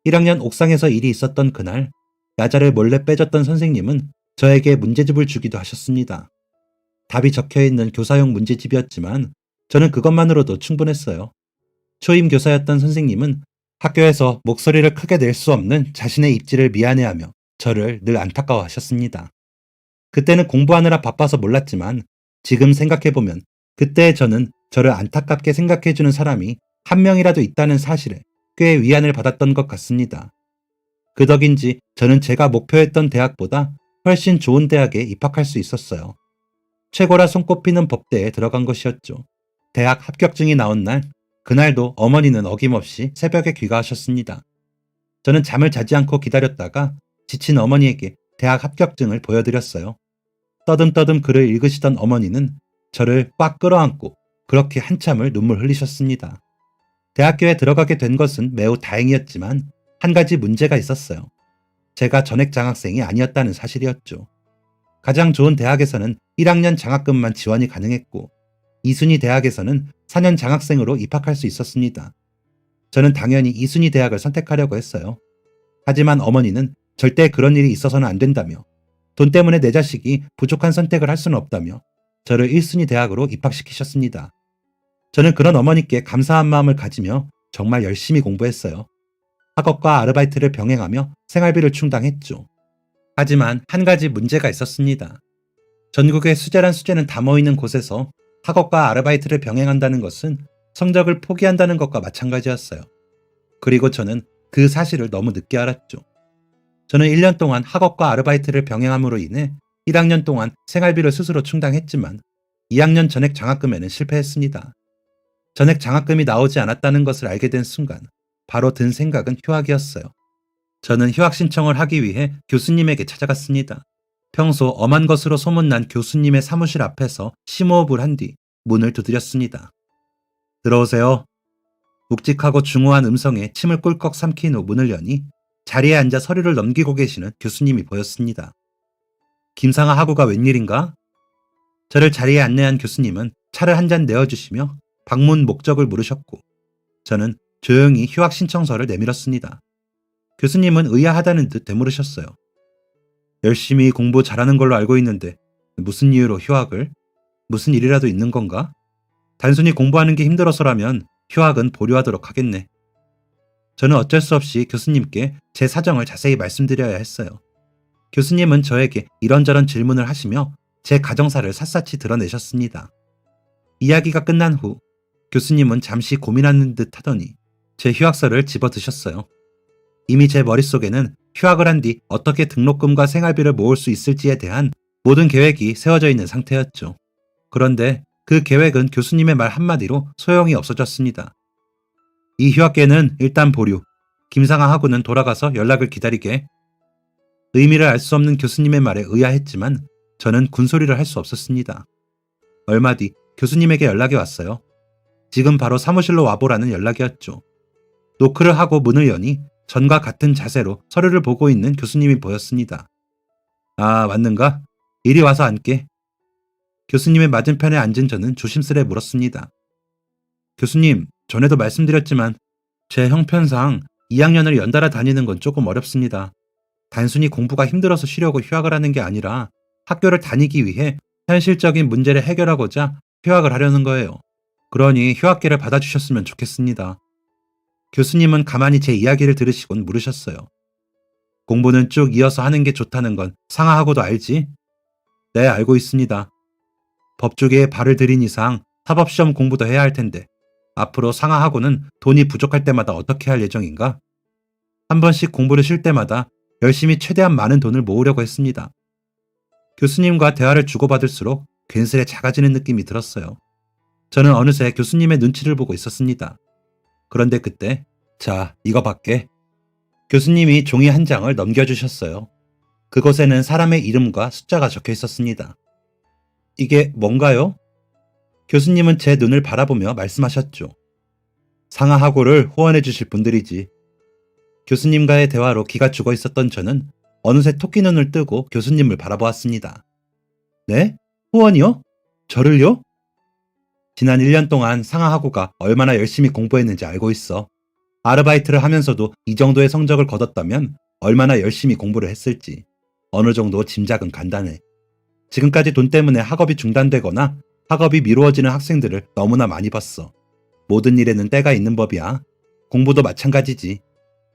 1학년 옥상에서 일이 있었던 그날 야자를 몰래 빼줬던 선생님은 저에게 문제집을 주기도 하셨습니다. 답이 적혀있는 교사용 문제집이었지만 저는 그것만으로도 충분했어요. 초임 교사였던 선생님은 학교에서 목소리를 크게 낼 수 없는 자신의 입지를 미안해하며 저를 늘 안타까워하셨습니다. 그때는 공부하느라 바빠서 몰랐지만 지금 생각해보면 그때 저는 저를 안타깝게 생각해주는 사람이 한 명이라도 있다는 사실에 꽤 위안을 받았던 것 같습니다. 그 덕인지 저는 제가 목표했던 대학보다 훨씬 좋은 대학에 입학할 수 있었어요. 최고라 손꼽히는 법대에 들어간 것이었죠. 대학 합격증이 나온 날, 그날도 어머니는 어김없이 새벽에 귀가하셨습니다. 저는 잠을 자지 않고 기다렸다가 지친 어머니에게 대학 합격증을 보여드렸어요. 떠듬떠듬 글을 읽으시던 어머니는 저를 꽉 끌어안고 그렇게 한참을 눈물 흘리셨습니다. 대학교에 들어가게 된 것은 매우 다행이었지만 한 가지 문제가 있었어요. 제가 전액 장학생이 아니었다는 사실이었죠. 가장 좋은 대학에서는 1학년 장학금만 지원이 가능했고 2순위 대학에서는 4년 장학생으로 입학할 수 있었습니다. 저는 당연히 2순위 대학을 선택하려고 했어요. 하지만 어머니는 절대 그런 일이 있어서는 안 된다며 돈 때문에 내 자식이 부족한 선택을 할 수는 없다며 저를 1순위 대학으로 입학시키셨습니다. 저는 그런 어머니께 감사한 마음을 가지며 정말 열심히 공부했어요. 학업과 아르바이트를 병행하며 생활비를 충당했죠. 하지만 한 가지 문제가 있었습니다. 전국의 수재란 수재는 다 모이는 곳에서 학업과 아르바이트를 병행한다는 것은 성적을 포기한다는 것과 마찬가지였어요. 그리고 저는 그 사실을 너무 늦게 알았죠. 저는 1년 동안 학업과 아르바이트를 병행함으로 인해 1학년 동안 생활비를 스스로 충당했지만 2학년 전액 장학금에는 실패했습니다. 전액 장학금이 나오지 않았다는 것을 알게 된 순간 바로 든 생각은 휴학이었어요. 저는 휴학 신청을 하기 위해 교수님에게 찾아갔습니다. 평소 엄한 것으로 소문난 교수님의 사무실 앞에서 심호흡을 한 뒤 문을 두드렸습니다. 들어오세요. 묵직하고 중후한 음성에 침을 꿀꺽 삼킨 후 문을 여니 자리에 앉아 서류를 넘기고 계시는 교수님이 보였습니다. 김상하 학우가 웬일인가? 저를 자리에 안내한 교수님은 차를 한 잔 내어주시며 방문 목적을 물으셨고 저는 조용히 휴학 신청서를 내밀었습니다. 교수님은 의아하다는 듯 되물으셨어요. 열심히 공부 잘하는 걸로 알고 있는데 무슨 이유로 휴학을? 무슨 일이라도 있는 건가? 단순히 공부하는 게 힘들어서라면 휴학은 보류하도록 하겠네. 저는 어쩔 수 없이 교수님께 제 사정을 자세히 말씀드려야 했어요. 교수님은 저에게 이런저런 질문을 하시며 제 가정사를 샅샅이 드러내셨습니다. 이야기가 끝난 후 교수님은 잠시 고민하는 듯 하더니 제 휴학서를 집어드셨어요. 이미 제 머릿속에는 휴학을 한 뒤 어떻게 등록금과 생활비를 모을 수 있을지에 대한 모든 계획이 세워져 있는 상태였죠. 그런데 그 계획은 교수님의 말 한마디로 소용이 없어졌습니다. 이 휴학계는 일단 보류. 김상하 학우는 돌아가서 연락을 기다리게. 의미를 알 수 없는 교수님의 말에 의아했지만 저는 군소리를 할 수 없었습니다. 얼마 뒤 교수님에게 연락이 왔어요. 지금 바로 사무실로 와보라는 연락이었죠. 노크를 하고 문을 여니 전과 같은 자세로 서류를 보고 있는 교수님이 보였습니다. 아, 왔는가? 이리 와서 앉게. 교수님의 맞은편에 앉은 저는 조심스레 물었습니다. 교수님, 전에도 말씀드렸지만 제 형편상 2학년을 연달아 다니는 건 조금 어렵습니다. 단순히 공부가 힘들어서 쉬려고 휴학을 하는 게 아니라 학교를 다니기 위해 현실적인 문제를 해결하고자 휴학을 하려는 거예요. 그러니 휴학계를 받아주셨으면 좋겠습니다. 교수님은 가만히 제 이야기를 들으시곤 물으셨어요. 공부는 쭉 이어서 하는 게 좋다는 건 상하하고도 알지? 네, 알고 있습니다. 법조계에 발을 들인 이상 사법시험 공부도 해야 할 텐데 앞으로 상하하고는 돈이 부족할 때마다 어떻게 할 예정인가? 한 번씩 공부를 쉴 때마다 열심히 최대한 많은 돈을 모으려고 했습니다. 교수님과 대화를 주고받을수록 괜스레 작아지는 느낌이 들었어요. 저는 어느새 교수님의 눈치를 보고 있었습니다. 그런데 그때, 자, 이거 밖에. 교수님이 종이 한 장을 넘겨주셨어요. 그곳에는 사람의 이름과 숫자가 적혀 있었습니다. 이게 뭔가요? 교수님은 제 눈을 바라보며 말씀하셨죠. 상하하고를 후원해 주실 분들이지. 교수님과의 대화로 기가 죽어 있었던 저는 어느새 토끼 눈을 뜨고 교수님을 바라보았습니다. 네? 후원이요? 저를요? 지난 1년 동안 상하하고가 얼마나 열심히 공부했는지 알고 있어. 아르바이트를 하면서도 이 정도의 성적을 거뒀다면 얼마나 열심히 공부를 했을지 어느 정도 짐작은 간단해. 지금까지 돈 때문에 학업이 중단되거나 학업이 미루어지는 학생들을 너무나 많이 봤어. 모든 일에는 때가 있는 법이야. 공부도 마찬가지지.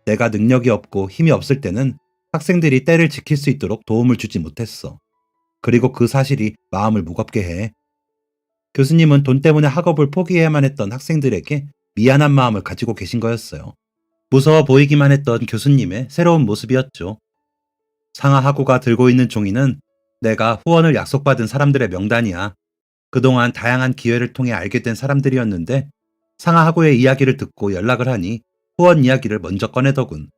내가 능력이 없고 힘이 없을 때는 학생들이 때를 지킬 수 있도록 도움을 주지 못했어. 그리고 그 사실이 마음을 무겁게 해. 교수님은 돈 때문에 학업을 포기해야만 했던 학생들에게 미안한 마음을 가지고 계신 거였어요. 무서워 보이기만 했던 교수님의 새로운 모습이었죠. 상하하고가 들고 있는 종이는 내가 후원을 약속받은 사람들의 명단이야. 그동안 다양한 기회를 통해 알게 된 사람들이었는데 상하하고의 이야기를 듣고 연락을 하니 후원 이야기를 먼저 꺼내더군.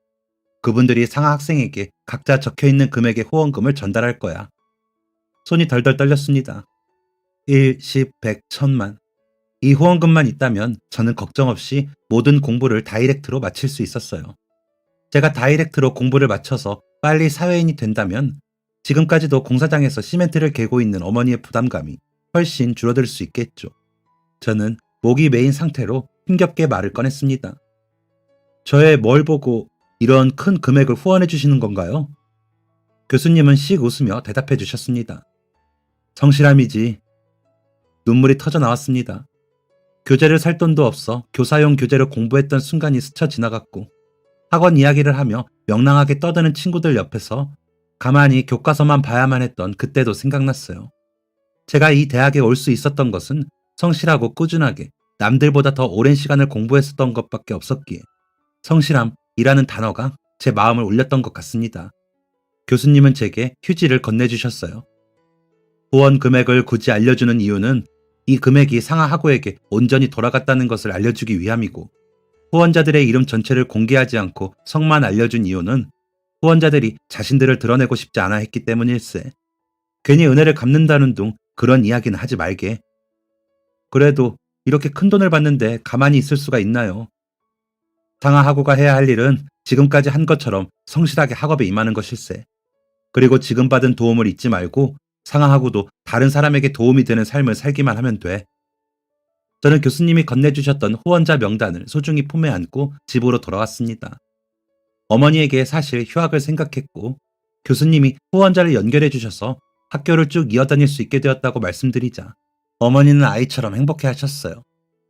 그분들이 상하 학생에게 각자 적혀있는 금액의 후원금을 전달할 거야. 손이 덜덜 떨렸습니다. 1, 10, 100, 1000만. 이 후원금만 있다면 저는 걱정 없이 모든 공부를 다이렉트로 마칠 수 있었어요. 제가 다이렉트로 공부를 마쳐서 빨리 사회인이 된다면 지금까지도 공사장에서 시멘트를 개고 있는 어머니의 부담감이 훨씬 줄어들 수 있겠죠. 저는 목이 메인 상태로 힘겹게 말을 꺼냈습니다. 저의 뭘 보고 이런 큰 금액을 후원해 주시는 건가요? 교수님은 씩 웃으며 대답해 주셨습니다. 성실함이지. 눈물이 터져 나왔습니다. 교재를 살 돈도 없어 교사용 교재를 공부했던 순간이 스쳐 지나갔고 학원 이야기를 하며 명랑하게 떠드는 친구들 옆에서 가만히 교과서만 봐야만 했던 그때도 생각났어요. 제가 이 대학에 올 수 있었던 것은 성실하고 꾸준하게 남들보다 더 오랜 시간을 공부했었던 것밖에 없었기에 성실함이라는 단어가 제 마음을 울렸던 것 같습니다. 교수님은 제게 휴지를 건네주셨어요. 후원 금액을 굳이 알려주는 이유는 이 금액이 상하하고에게 온전히 돌아갔다는 것을 알려주기 위함이고 후원자들의 이름 전체를 공개하지 않고 성만 알려준 이유는 후원자들이 자신들을 드러내고 싶지 않아 했기 때문일세. 괜히 은혜를 갚는다는 둥 그런 이야기는 하지 말게. 그래도 이렇게 큰 돈을 받는데 가만히 있을 수가 있나요? 상하하고가 해야 할 일은 지금까지 한 것처럼 성실하게 학업에 임하는 것일세. 그리고 지금 받은 도움을 잊지 말고 상하하고도 다른 사람에게 도움이 되는 삶을 살기만 하면 돼. 저는 교수님이 건네주셨던 후원자 명단을 소중히 품에 안고 집으로 돌아왔습니다. 어머니에게 사실 휴학을 생각했고 교수님이 후원자를 연결해 주셔서 학교를 쭉 이어다닐 수 있게 되었다고 말씀드리자 어머니는 아이처럼 행복해 하셨어요.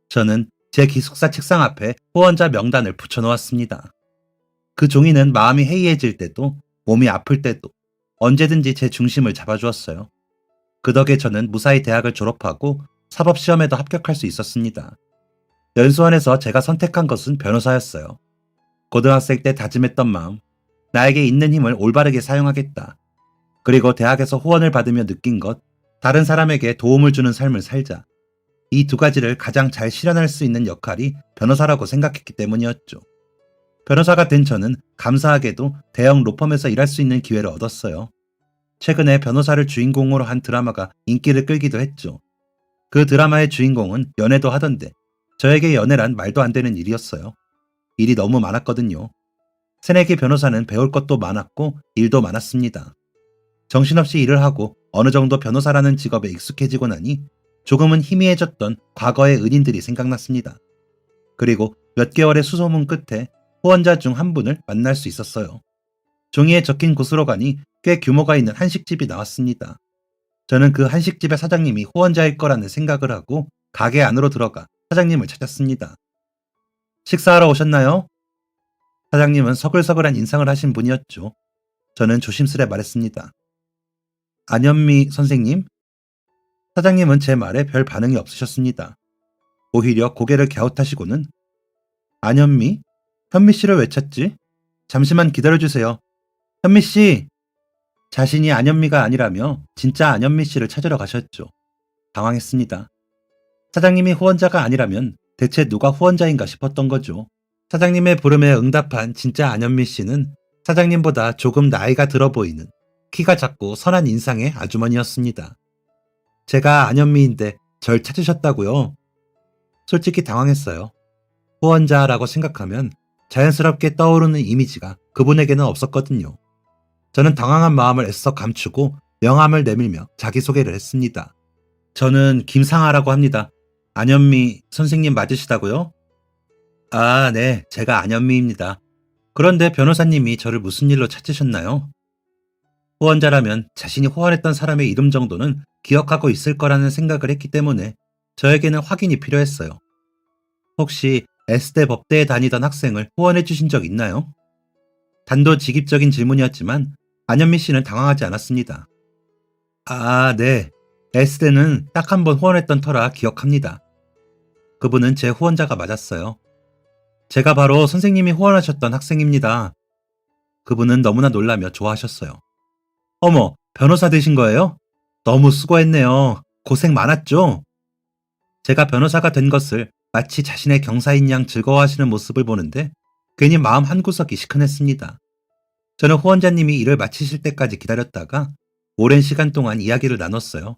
저는 제 기숙사 책상 앞에 후원자 명단을 붙여놓았습니다. 그 종이는 마음이 해이해질 때도 몸이 아플 때도 언제든지 제 중심을 잡아주었어요. 그 덕에 저는 무사히 대학을 졸업하고 사법시험에도 합격할 수 있었습니다. 연수원에서 제가 선택한 것은 변호사였어요. 고등학생 때 다짐했던 마음, 나에게 있는 힘을 올바르게 사용하겠다. 그리고 대학에서 후원을 받으며 느낀 것, 다른 사람에게 도움을 주는 삶을 살자. 이 두 가지를 가장 잘 실현할 수 있는 역할이 변호사라고 생각했기 때문이었죠. 변호사가 된 저는 감사하게도 대형 로펌에서 일할 수 있는 기회를 얻었어요. 최근에 변호사를 주인공으로 한 드라마가 인기를 끌기도 했죠. 그 드라마의 주인공은 연애도 하던데 저에게 연애란 말도 안 되는 일이었어요. 일이 너무 많았거든요. 새내기 변호사는 배울 것도 많았고 일도 많았습니다. 정신없이 일을 하고 어느 정도 변호사라는 직업에 익숙해지고 나니 조금은 희미해졌던 과거의 은인들이 생각났습니다. 그리고 몇 개월의 수소문 끝에 후원자 중 한 분을 만날 수 있었어요. 종이에 적힌 곳으로 가니 꽤 규모가 있는 한식집이 나왔습니다. 저는 그 한식집의 사장님이 후원자일 거라는 생각을 하고 가게 안으로 들어가 사장님을 찾았습니다. 식사하러 오셨나요? 사장님은 서글서글한 인상을 하신 분이었죠. 저는 조심스레 말했습니다. 안현미 선생님? 사장님은 제 말에 별 반응이 없으셨습니다. 오히려 고개를 갸웃하시고는 안현미? 현미 씨를 왜 찾지? 잠시만 기다려주세요. 현미 씨! 자신이 안현미가 아니라며 진짜 안현미 씨를 찾으러 가셨죠. 당황했습니다. 사장님이 후원자가 아니라면 대체 누가 후원자인가 싶었던 거죠. 사장님의 부름에 응답한 진짜 안현미 씨는 사장님보다 조금 나이가 들어 보이는 키가 작고 선한 인상의 아주머니였습니다. 제가 안현미인데 절 찾으셨다고요? 솔직히 당황했어요. 후원자라고 생각하면 자연스럽게 떠오르는 이미지가 그분에게는 없었거든요. 저는 당황한 마음을 애써 감추고 명함을 내밀며 자기소개를 했습니다. 저는 김상아라고 합니다. 안현미 선생님 맞으시다고요? 아, 네. 제가 안현미입니다. 그런데 변호사님이 저를 무슨 일로 찾으셨나요? 후원자라면 자신이 후원했던 사람의 이름 정도는 기억하고 있을 거라는 생각을 했기 때문에 저에게는 확인이 필요했어요. 혹시 S대 법대에 다니던 학생을 후원해 주신 적 있나요? 단도직입적인 질문이었지만 안현미 씨는 당황하지 않았습니다. 아, 네. S대는 딱 한 번 후원했던 터라 기억합니다. 그분은 제 후원자가 맞았어요. 제가 바로 선생님이 후원하셨던 학생입니다. 그분은 너무나 놀라며 좋아하셨어요. 어머, 변호사 되신 거예요? 너무 수고했네요. 고생 많았죠? 제가 변호사가 된 것을 마치 자신의 경사인 양 즐거워하시는 모습을 보는데 괜히 마음 한구석이 시큰했습니다. 저는 후원자님이 일을 마치실 때까지 기다렸다가 오랜 시간 동안 이야기를 나눴어요.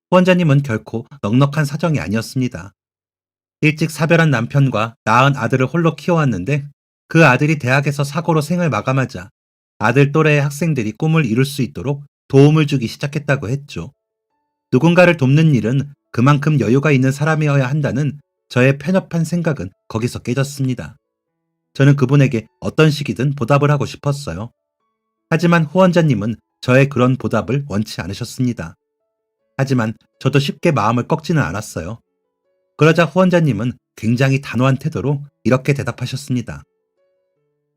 후원자님은 결코 넉넉한 사정이 아니었습니다. 일찍 사별한 남편과 낳은 아들을 홀로 키워왔는데 그 아들이 대학에서 사고로 생을 마감하자 아들 또래의 학생들이 꿈을 이룰 수 있도록 도움을 주기 시작했다고 했죠. 누군가를 돕는 일은 그만큼 여유가 있는 사람이어야 한다는 저의 편협한 생각은 거기서 깨졌습니다. 저는 그분에게 어떤 식이든 보답을 하고 싶었어요. 하지만 후원자님은 저의 그런 보답을 원치 않으셨습니다. 하지만 저도 쉽게 마음을 꺾지는 않았어요. 그러자 후원자님은 굉장히 단호한 태도로 이렇게 대답하셨습니다.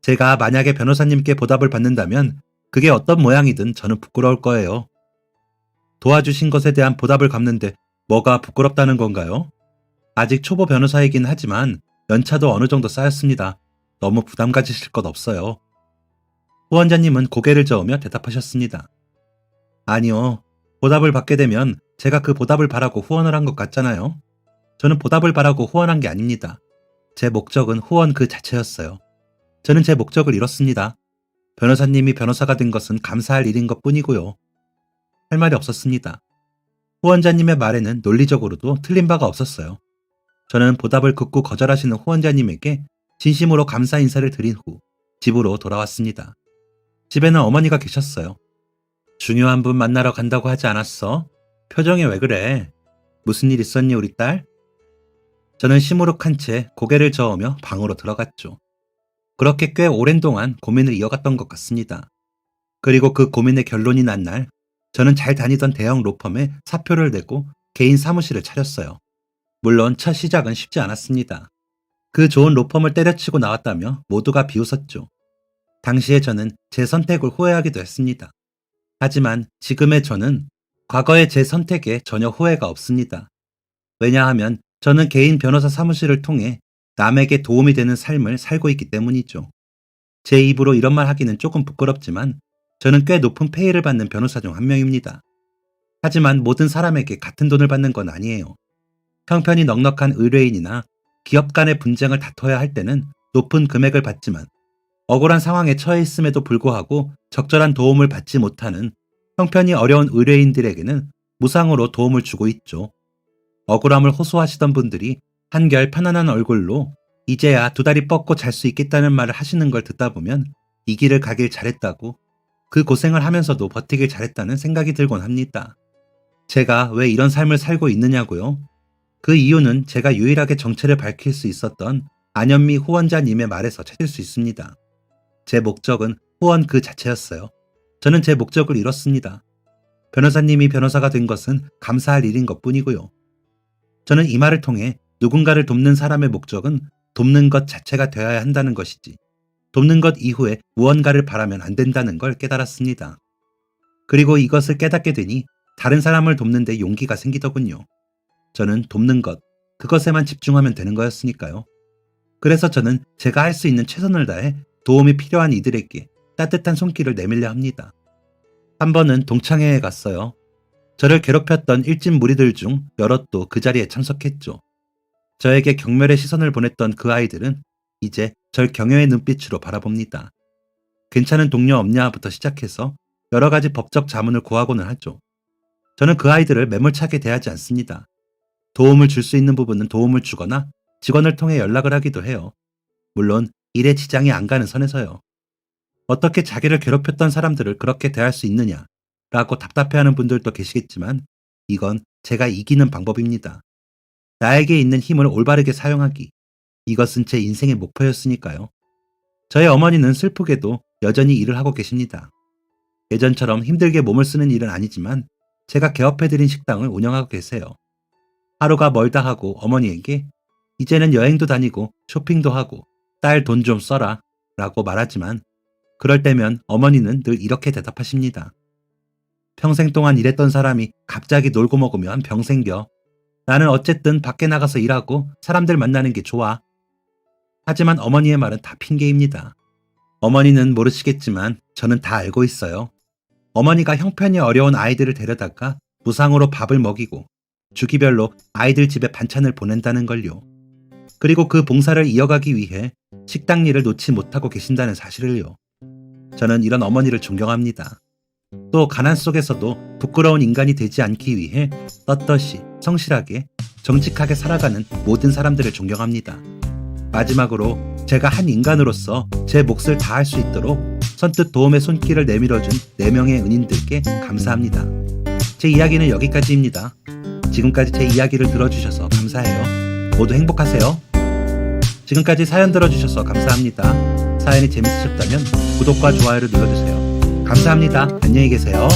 제가 만약에 변호사님께 보답을 받는다면 그게 어떤 모양이든 저는 부끄러울 거예요. 도와주신 것에 대한 보답을 갚는데 뭐가 부끄럽다는 건가요? 아직 초보 변호사이긴 하지만 연차도 어느 정도 쌓였습니다. 너무 부담 가지실 것 없어요. 후원자님은 고개를 저으며 대답하셨습니다. 아니요. 보답을 받게 되면 제가 그 보답을 바라고 후원을 한 것 같잖아요. 저는 보답을 바라고 후원한 게 아닙니다. 제 목적은 후원 그 자체였어요. 저는 제 목적을 이뤘습니다. 변호사님이 변호사가 된 것은 감사할 일인 것 뿐이고요. 할 말이 없었습니다. 후원자님의 말에는 논리적으로도 틀린 바가 없었어요. 저는 보답을 극구 거절하시는 후원자님에게 진심으로 감사 인사를 드린 후 집으로 돌아왔습니다. 집에는 어머니가 계셨어요. 중요한 분 만나러 간다고 하지 않았어? 표정이 왜 그래? 무슨 일 있었니 우리 딸? 저는 시무룩한 채 고개를 저으며 방으로 들어갔죠. 그렇게 꽤 오랜 동안 고민을 이어갔던 것 같습니다. 그리고 그 고민의 결론이 난 날, 저는 잘 다니던 대형 로펌에 사표를 내고 개인 사무실을 차렸어요. 물론 첫 시작은 쉽지 않았습니다. 그 좋은 로펌을 때려치고 나왔다며 모두가 비웃었죠. 당시에 저는 제 선택을 후회하기도 했습니다. 하지만 지금의 저는 과거의 제 선택에 전혀 후회가 없습니다. 왜냐하면 저는 개인 변호사 사무실을 통해 남에게 도움이 되는 삶을 살고 있기 때문이죠. 제 입으로 이런 말 하기는 조금 부끄럽지만 저는 꽤 높은 페이를 받는 변호사 중 한 명입니다. 하지만 모든 사람에게 같은 돈을 받는 건 아니에요. 형편이 넉넉한 의뢰인이나 기업 간의 분쟁을 다퉈야 할 때는 높은 금액을 받지만 억울한 상황에 처해 있음에도 불구하고 적절한 도움을 받지 못하는 형편이 어려운 의뢰인들에게는 무상으로 도움을 주고 있죠. 억울함을 호소하시던 분들이 한결 편안한 얼굴로 이제야 두 다리 뻗고 잘 수 있겠다는 말을 하시는 걸 듣다 보면 이 길을 가길 잘했다고, 그 고생을 하면서도 버티길 잘했다는 생각이 들곤 합니다. 제가 왜 이런 삶을 살고 있느냐고요? 그 이유는 제가 유일하게 정체를 밝힐 수 있었던 안현미 후원자님의 말에서 찾을 수 있습니다. 제 목적은 후원 그 자체였어요. 저는 제 목적을 이뤘습니다. 변호사님이 변호사가 된 것은 감사할 일인 것 뿐이고요. 저는 이 말을 통해 누군가를 돕는 사람의 목적은 돕는 것 자체가 되어야 한다는 것이지, 돕는 것 이후에 무언가를 바라면 안 된다는 걸 깨달았습니다. 그리고 이것을 깨닫게 되니 다른 사람을 돕는 데 용기가 생기더군요. 저는 돕는 것, 그것에만 집중하면 되는 거였으니까요. 그래서 저는 제가 할 수 있는 최선을 다해 도움이 필요한 이들에게 따뜻한 손길을 내밀려 합니다. 한 번은 동창회에 갔어요. 저를 괴롭혔던 일진 무리들 중 여럿도 그 자리에 참석했죠. 저에게 경멸의 시선을 보냈던 그 아이들은 이제 절 경외의 눈빛으로 바라봅니다. 괜찮은 동료 없냐부터 시작해서 여러 가지 법적 자문을 구하고는 하죠. 저는 그 아이들을 매몰차게 대하지 않습니다. 도움을 줄 수 있는 부분은 도움을 주거나 직원을 통해 연락을 하기도 해요. 물론 일에 지장이 안 가는 선에서요. 어떻게 자기를 괴롭혔던 사람들을 그렇게 대할 수 있느냐 라고 답답해하는 분들도 계시겠지만 이건 제가 이기는 방법입니다. 나에게 있는 힘을 올바르게 사용하기. 이것은 제 인생의 목표였으니까요. 저의 어머니는 슬프게도 여전히 일을 하고 계십니다. 예전처럼 힘들게 몸을 쓰는 일은 아니지만 제가 개업해드린 식당을 운영하고 계세요. 하루가 멀다 하고 어머니에게 이제는 여행도 다니고 쇼핑도 하고 딸 돈 좀 써라 라고 말하지만 그럴 때면 어머니는 늘 이렇게 대답하십니다. 평생 동안 일했던 사람이 갑자기 놀고 먹으면 병 생겨. 나는 어쨌든 밖에 나가서 일하고 사람들 만나는 게 좋아. 하지만 어머니의 말은 다 핑계입니다. 어머니는 모르시겠지만 저는 다 알고 있어요. 어머니가 형편이 어려운 아이들을 데려다가 무상으로 밥을 먹이고 주기별로 아이들 집에 반찬을 보낸다는 걸요. 그리고 그 봉사를 이어가기 위해 식당 일을 놓지 못하고 계신다는 사실을요. 저는 이런 어머니를 존경합니다. 또 가난 속에서도 부끄러운 인간이 되지 않기 위해 떳떳이 성실하게 정직하게 살아가는 모든 사람들을 존경합니다. 마지막으로 제가 한 인간으로서 제 몫을 다할 수 있도록 선뜻 도움의 손길을 내밀어준 4명의 은인들께 감사합니다. 제 이야기는 여기까지입니다. 지금까지 제 이야기를 들어주셔서 감사해요. 모두 행복하세요. 지금까지 사연 들어주셔서 감사합니다. 사연이 재밌으셨다면 구독과 좋아요를 눌러주세요. 감사합니다. 안녕히 계세요.